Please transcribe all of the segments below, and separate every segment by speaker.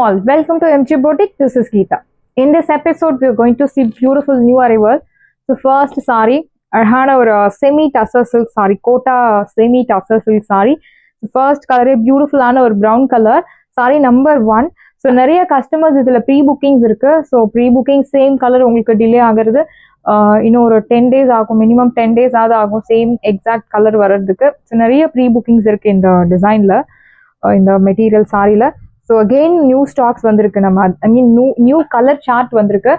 Speaker 1: all, welcome to MG Boutique. This is Geeta. In this episode, we are going to see beautiful new arrival. So first saree, அழகான ஒரு semi tussar silk sari, Kota semi tussar silk sari. First கலரே பியூட்டிஃபுல்லான ஒரு brown colour sari number 1. So நிறைய customers இதில் pre bookings இருக்கு. So pre booking same colour உங்களுக்கு delay ஆகிறது இன்னும் ஒரு 10 days ஆகும், மினிமம் 10 days ஆகும் சேம் எக்ஸாக்ட் கலர் வர்றதுக்கு. ஸோ நிறைய ப்ரீ புக்கிங்ஸ் இருக்கு இந்த டிசைனில், இந்த மெட்டீரியல் சாரியில். ஸோ அகெயின் நியூ ஸ்டாக்ஸ் வந்திருக்கு, நம்ம ஐ மீன் நியூ கலர் சார்ட் வந்திருக்கு.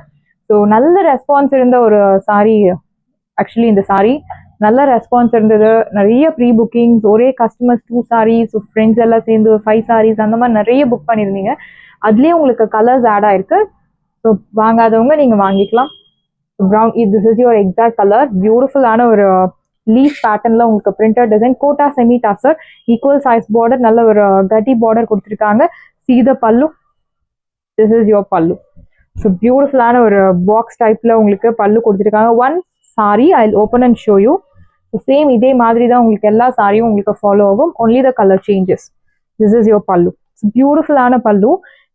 Speaker 1: ஸோ நல்ல ரெஸ்பான்ஸ் இருந்த ஒரு சாரி. ஆக்சுவலி இந்த சாரி நல்ல ரெஸ்பான்ஸ் இருந்தது, நிறைய ப்ரீ புக்கிங்ஸ், ஒரே கஸ்டமர்ஸ் 2 sarees, ஃப்ரெண்ட்ஸ் எல்லாம் சேர்ந்து 5 sarees அந்த மாதிரி நிறைய புக் பண்ணியிருந்தீங்க. அதுலேயே உங்களுக்கு கலர்ஸ் ஆட் ஆயிருக்கு. ஸோ வாங்காதவங்க நீங்கள் வாங்கிக்கலாம். Brown, this is your exact colour. பியூட்டிஃபுல்லான ஒரு லீஃப் பேட்டர்ன்ல உங்களுக்கு printed design, Kota semi tussar, equal size border, நல்ல ஒரு கட்டி பார்டர் கொடுத்துருக்காங்க. சீத pallu, this is your pallu. So பியூட்டிஃபுல்லான ஒரு பாக்ஸ் டைப்ல உங்களுக்கு பல்லு கொடுத்துருக்காங்க. One sari I open and show you. Same இதே மாதிரி தான் உங்களுக்கு எல்லா சாரியும் உங்களுக்கு ஃபாலோ ஆகும், only the colour changes. This is your பல்லு. பியூட்டிஃபுல்லான பல்லு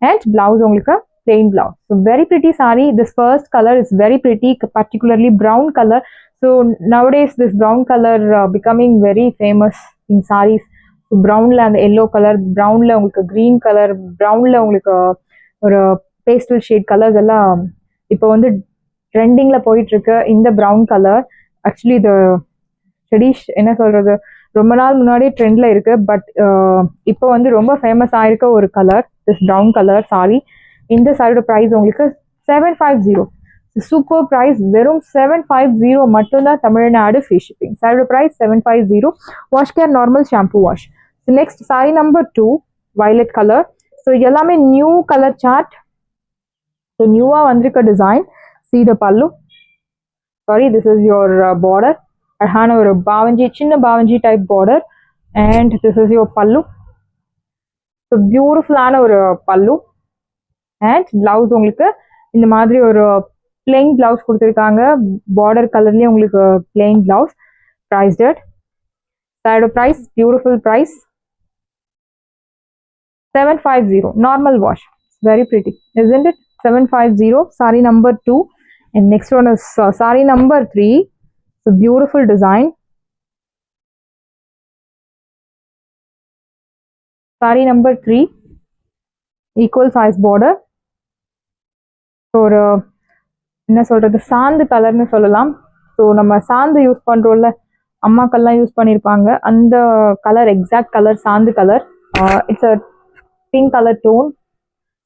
Speaker 1: அண்ட் பிளவுஸ் உங்களுக்கு plain blouse. So very pretty saree. This first color is very pretty, particularly brown color. So nowadays this brown color becoming very famous in sarees. So brown la and yellow color, brown la உங்களுக்கு green color, brown la உங்களுக்கு ஒரு pastel shade colors எல்லாம் இப்போ வந்து ட்ரெண்டிங்ல போயிட்டு இருக்கு. இந்த brown color ஆக்சுவலி இது என்ன சொல்றது, ரொம்ப நாள் முன்னாடி ட்ரெண்ட்ல இருக்கு, பட் இப்போ வந்து ரொம்ப ஃபேமஸ் ஆயிருக்க ஒரு colour this brown color saree. இந்த சாரியோட ப்ரைஸ் உங்களுக்கு 750. சூப்பர் ப்ரைஸ், வெறும் 750 மட்டும்தான், தமிழ்நாடு ஃப்ரீ ஷிப்பிங். சாரியோட price 750. Wash care normal shampoo wash. Next sari number 2, violet colour. So எல்லாமே நியூ கலர் சார்ட். ஸோ நியூவா வந்திருக்க design. See the pallu, sorry this is your border. அழகான ஒரு பாவஞ்சி, சின்ன பாவஞ்சி type border and this is your pallu. So பியூட்டிஃபுல்லான ஒரு பல்லு அண்ட் பிளவுஸ் உங்களுக்கு இந்த மாதிரி ஒரு பிளெயின் பிளவுஸ் கொடுத்துருக்காங்க. பார்டர் கலர்லேயே உங்களுக்கு பிளெயின் பிளவுஸ். ப்ரைஸ் டேட், சாரியோட price, beautiful price 750. Normal wash, very pretty, isn't it? 750. Saree number 2. And next one is saree number 3. So beautiful design. Saree number 3, equal size border. ஒரு என்ன சொல்றது, சாந்து கலர்னு சொல்லலாம். So நம்ம சாந்து use பண்றோம்ல, அம்மாக்கள்லாம் use பண்ணியிருப்பாங்க, அந்த colour, exact colour சாந்து colour. It's a pink colour tone,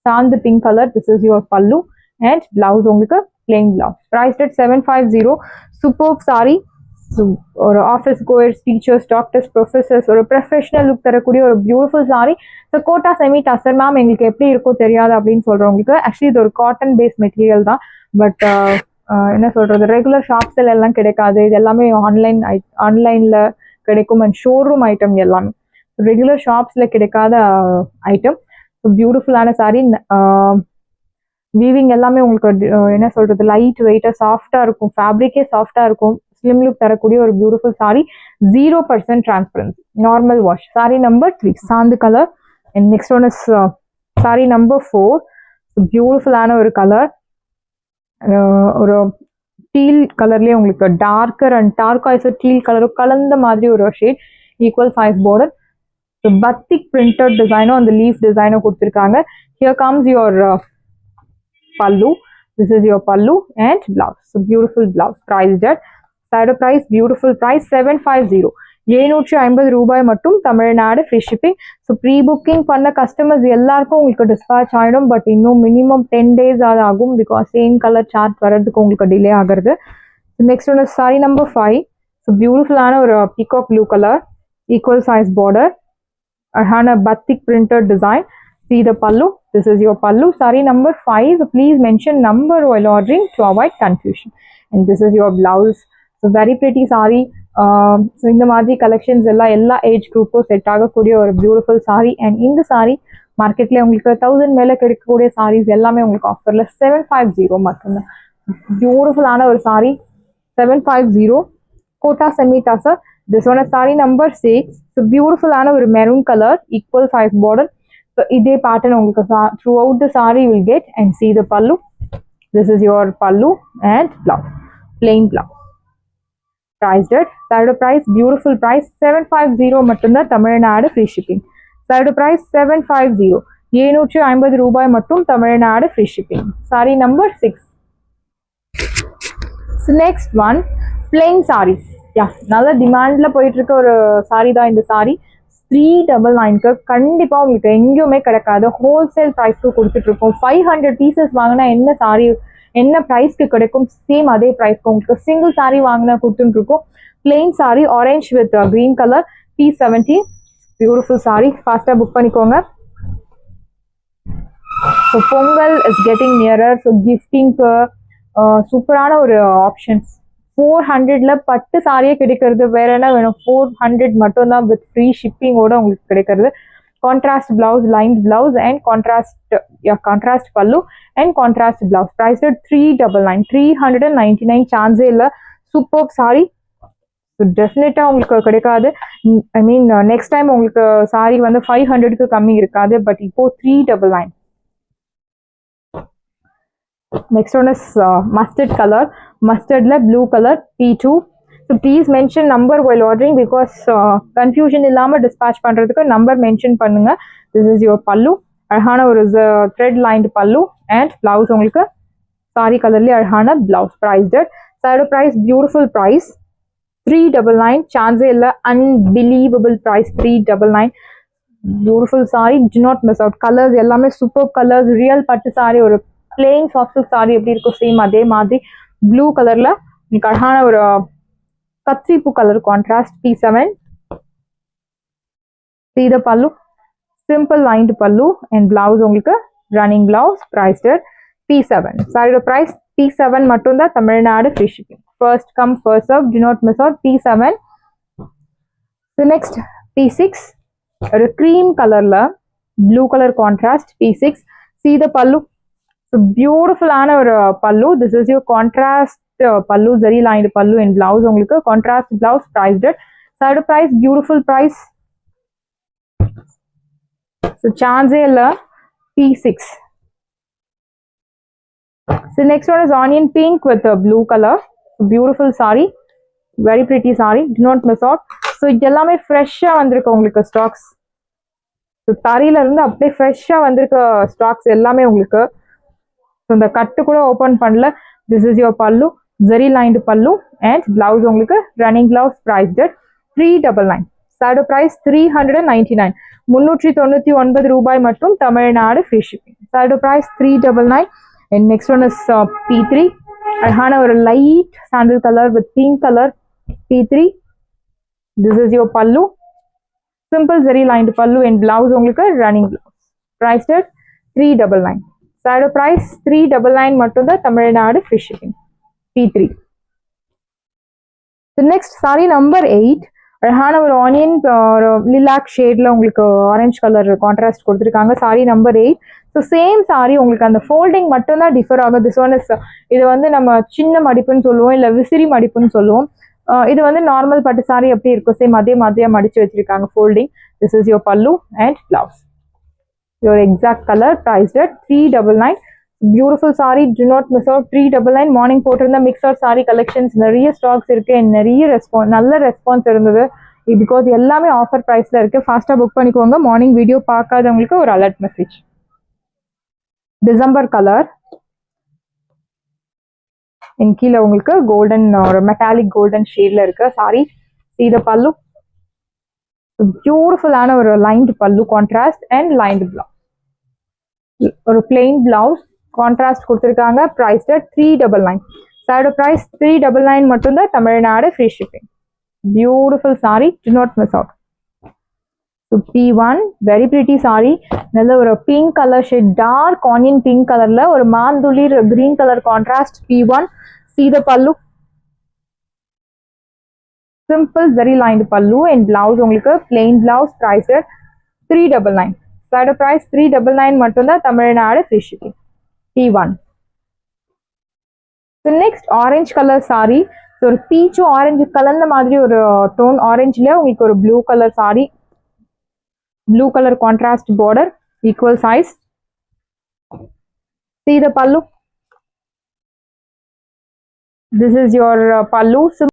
Speaker 1: சாந்து pink colour. This is your pallu and blouse உங்களுக்கு plain blouse. Price rate 750. Super sari. ஒரு office goers, teachers, doctors, professors, ஒரு ப்ரொஃபஷனல் லுக் தரக்கூடிய ஒரு beautiful sari. So Kota semi tussar. Ma'am எங்களுக்கு எப்படி இருக்கோ தெரியாது அப்படின்னு சொல்றவங்களுக்கு, ஆக்சுவலி இது ஒரு காட்டன் பேஸ்ட் மெட்டீரியல் தான், பட் என்ன சொல்றது, ரெகுலர் ஷாப்ஸ்ல எல்லாம் கிடைக்காது. இது எல்லாமே ஆன்லைன்ல கிடைக்கும் அண்ட் ஷோரூம் ஐட்டம் எல்லாமே, ரெகுலர் ஷாப்ஸ்ல கிடைக்காத ஐட்டம். ஸோ பியூட்டிஃபுல்லான சாரி. வீவிங் எல்லாமே உங்களுக்கு என்ன சொல்றது, லைட் வெயிட்டா சாஃப்டா இருக்கும், ஃபேப்ரிக்கே சாஃப்டா இருக்கும், ஸ்லிம் லுக் தரக்கூடிய ஒரு beautiful sari. 0% transparency, normal wash. Sari number 3, சாந்து colour. And next one is sari number 4. பியூட்டிஃபுல்லான ஒரு கலர், ஒரு டீல் கலர்லேயே உங்களுக்கு டார்க்கர் அண்ட் டார்காய்ஸ் டீல் கலரும் கலந்த மாதிரி ஒரு shade, equal size border. So batik printed டிசைனும் அந்த லீஃப் டிசைனும் கொடுத்துருக்காங்க. Here comes your pallu. This is your pallu and blouse. So beautiful blouse. Price that. Side price, beautiful price 750. 750 ரூபாய் மட்டும், Tamil Nadu free shipping. So pre booking பண்ண customers எல்லாருக்கும் உங்களுக்கு dispatch ஆகிடும், பட் இன்னும் மினிமம் 10 days ஆகும், பிகாஸ் சேம் கலர் சார்ட் வர்றதுக்கு உங்களுக்கு டிலே ஆகிறது. நெக்ஸ்ட் ஒன்று சாரி நம்பர் 5. ஸோ பியூட்டிஃபுல்லான ஒரு peacock blue colour, equal size border, அழகான batik printed design. See the pallu. This is your pallu. Saree number 5. Please mention number while ordering to avoid confusion. And this is your blouse. So very pretty saree. So இந்த மாதிரி collections எல்லாம் எல்லா age குரூப்பும் set ஆகக்கூடிய ஒரு beautiful sorry. And இந்த sorry மார்க்கெட்ல உங்களுக்கு 1000 மேல கிடைக்கக்கூடிய சாரீஸ் எல்லாமே உங்களுக்கு ஆஃபர்ல 750 மட்டும்தான். பியூட்டிஃபுல்லான ஒரு sari 750. Kota semi tussar. This one is saree number 6. So beautiful ஆன ஒரு maroon colour, equal size border. So இதே pattern உங்களுக்கு throughout the saree you will get. And see the pallu. This is your pallu and blouse, plain blouse. Priced at Saturday price, beautiful price 750 மட்டும்தான் Tamil Nadu free shipping. Saturday price 750, 750 ரூபாய் மட்டும் Tamil Nadu free shipping. Saree number 6. So next one, plain sarees. நல்ல டிமாண்ட்ல போயிட்டு இருக்க ஒரு sorry தான் இந்த sorry. 399க்கு கண்டிப்பா உங்களுக்கு எங்கேயுமே கிடைக்காது. ஹோல்சேல் ப்ரைஸ்க்கு கொடுத்துட்டு இருக்கோம். 500 பீசஸ் வாங்கினா என்ன சாரி என்ன ப்ரைஸ்க்கு கிடைக்கும், சேம் அதே ப்ரைஸ்க்கு உங்களுக்கு சிங்கிள் சாரி வாங்கினா கொடுத்துட்டு இருக்கோம். Plain sari orange with green colour, P70. Beautiful sari, ஃபாஸ்டா புக் பண்ணிக்கோங்க. So Pongal is getting nearer. So கிஃப்டிங்க்கு சூப்பரான ஒரு ஆப்ஷன்ஸ். 400ல பட்டு சாரியே கிடைக்கிறது. வேற என்ன வேணும்? 400 மட்டும்தான் வித் ஃப்ரீ ஷிப்பிங்கோட உங்களுக்கு கிடைக்கிறது. Contrast blouse, line blouse and contrast பல்லு அண்ட் கான்ட்ராஸ்ட் பிளவுஸ். ப்ரைஸ் 399, 399 சான்ஸே இல்லை. Super sorry. ஸோ டெஃபினட்டா உங்களுக்கு கிடைக்காது. ஐ மீன் நெக்ஸ்ட் டைம் உங்களுக்கு சாரி வந்து 500க்கு கம்மி இருக்காது. பட் இப்போ 399. Next one is mustard color. Mustardல blue color, P2. So please mention number while ordering because confusion இல்லாம dispatch பண்றதுக்கு number mention பண்ணுங்க. This is your pallu. அழகான ஒரு thread lined pallu and blouse உங்களுக்கு saree கலர்ல அழகான blouse. Priced at Saturday price, beautiful price 399. சான்ஸே இல்ல, unbelievable price 399. Beautiful saree, do not miss out. Colors எல்லாமே superb colors. Real பட்டு saree, ஒரு பிளெயின் சாஃப்ட் சில்க் சாரி எப்படி இருக்கும் சேம் அதே மாதிரி ப்ளூ கலர்ல உங்களுக்கு அழகான ஒரு கத்திரிப்பூ colour contrast. P7. See the pallu, simple lined pallu and blouse உங்களுக்கு running blouse. Priced at P7. Saree price P7 மட்டும்தான் Tamil Nadu free shipping. First come first serve, do not miss out. P7. So next P6, ஒரு cream கலர்ல blue color contrast. P6. See the pallu. So beautiful ஆன ஒரு பல்லு. This is your contrast pallu, zari lined pallu and blouse உங்களுக்கு contrast blouse. Priced at Saturday price, beautiful price. So chance இல்ல, P6. So next one is onion pink with a blue color. Beautiful saree, very pretty saree. Do not miss out. So இதெல்லாமே ஃப்ரெஷ்ஷா வந்திருக்கு உங்களுக்கு stocks. So தறியில இருந்து அப்படியே ஃப்ரெஷ்ஷா வந்திருக்க stocks எல்லாமே உங்களுக்கு. இந்த கட்டு கூட ஓபன் பண்ணல. This is your pallu, zari lined pallu and blouse உங்களுக்கு running blouse. Priced at 399. Saturday price 399, 399 ரூபாய் மட்டும் Tamil Nadu free shipping. Saturday price 399. And next one is P3. அழகான ஒரு light sandal color with pink color, P3. This is your pallu, simple zari lined pallu and blouse உங்களுக்கு running blouse. Priced at 399. Saturday price 399 மட்டும்தான் Tamil Nadu free shipping. P3. The next saree number 8. அழகான ஒரு onion lilac ஷேட்ல உங்களுக்கு orange colour contrast கொடுத்துருக்காங்க. Sorry number 8. So same sorry உங்களுக்கு அந்த folding மட்டும்தான் differ ஆகும். திஸ் ஒன் இஸ், இது வந்து நம்ம சின்ன மடிப்புன்னு சொல்லுவோம், இல்லை விசிறி மடிப்புன்னு சொல்லுவோம். இது வந்து நார்மல் பட்டு சாரி எப்படி இருக்கும் சேம் அதே மாதிரியா மடிச்சு வச்சிருக்காங்க ஃபோல்டிங். திஸ் இஸ் யோர் பல்லு and blouse. Your exact color. Priced at 399. Beautiful saree, do not miss out. 399. Morning போட்டிருந்த மிக்சர் saree collections நிறைய ஸ்டாக்ஸ் இருக்கு. நிறைய நல்ல ரெஸ்பான்ஸ் இருந்தது பிகாஸ் எல்லாமே ஆஃபர் ப்ரைஸ்ல இருக்கு. ஃபாஸ்டா புக் பண்ணிக்கோங்க. மார்னிங் வீடியோ பார்க்காதவங்களுக்கு ஒரு அலர்ட் மெசேஜ். டிசம்பர் கலர் கீழே உங்களுக்கு கோல்டன் ஒரு மெட்டாலிக் கோல்டன் ஷேட்ல இருக்கு சாரி. See the pallu, பியூட்டிஃபுல்லான ஒரு லைன்டு பல்லு கான்ட்ராஸ்ட் அண்ட் லைன்டு பிளவுஸ். ஒரு பிளெயின் பிளவுஸ் கான்ட்ராஸ்ட் கொடுத்துருக்காங்க. பிரைஸ் 399. Saturday price 399 மட்டும்தான் Tamil Nadu free shipping. Beautiful saree, do not miss out. So P1, very pretty saree. நல்ல ஒரு pink colour shade, dark onion pink கலர்ல ஒரு மாந்துளிர் green colour contrast. P1. See the pallu, simple zari lined pallu and blouse உங்களுக்கு plain blouse. Priced 399. Saturday price 399 மட்டும்தான் Tamil Nadu free shipping. P1. The next orange color saree. So ஒரு பீச்சும் orange கலந்த மாதிரி ஒரு tone ஆரஞ்சுல உங்களுக்கு ஒரு blue colour saree, blue colour contrast border. equal size. See the pallu. This is your pallu.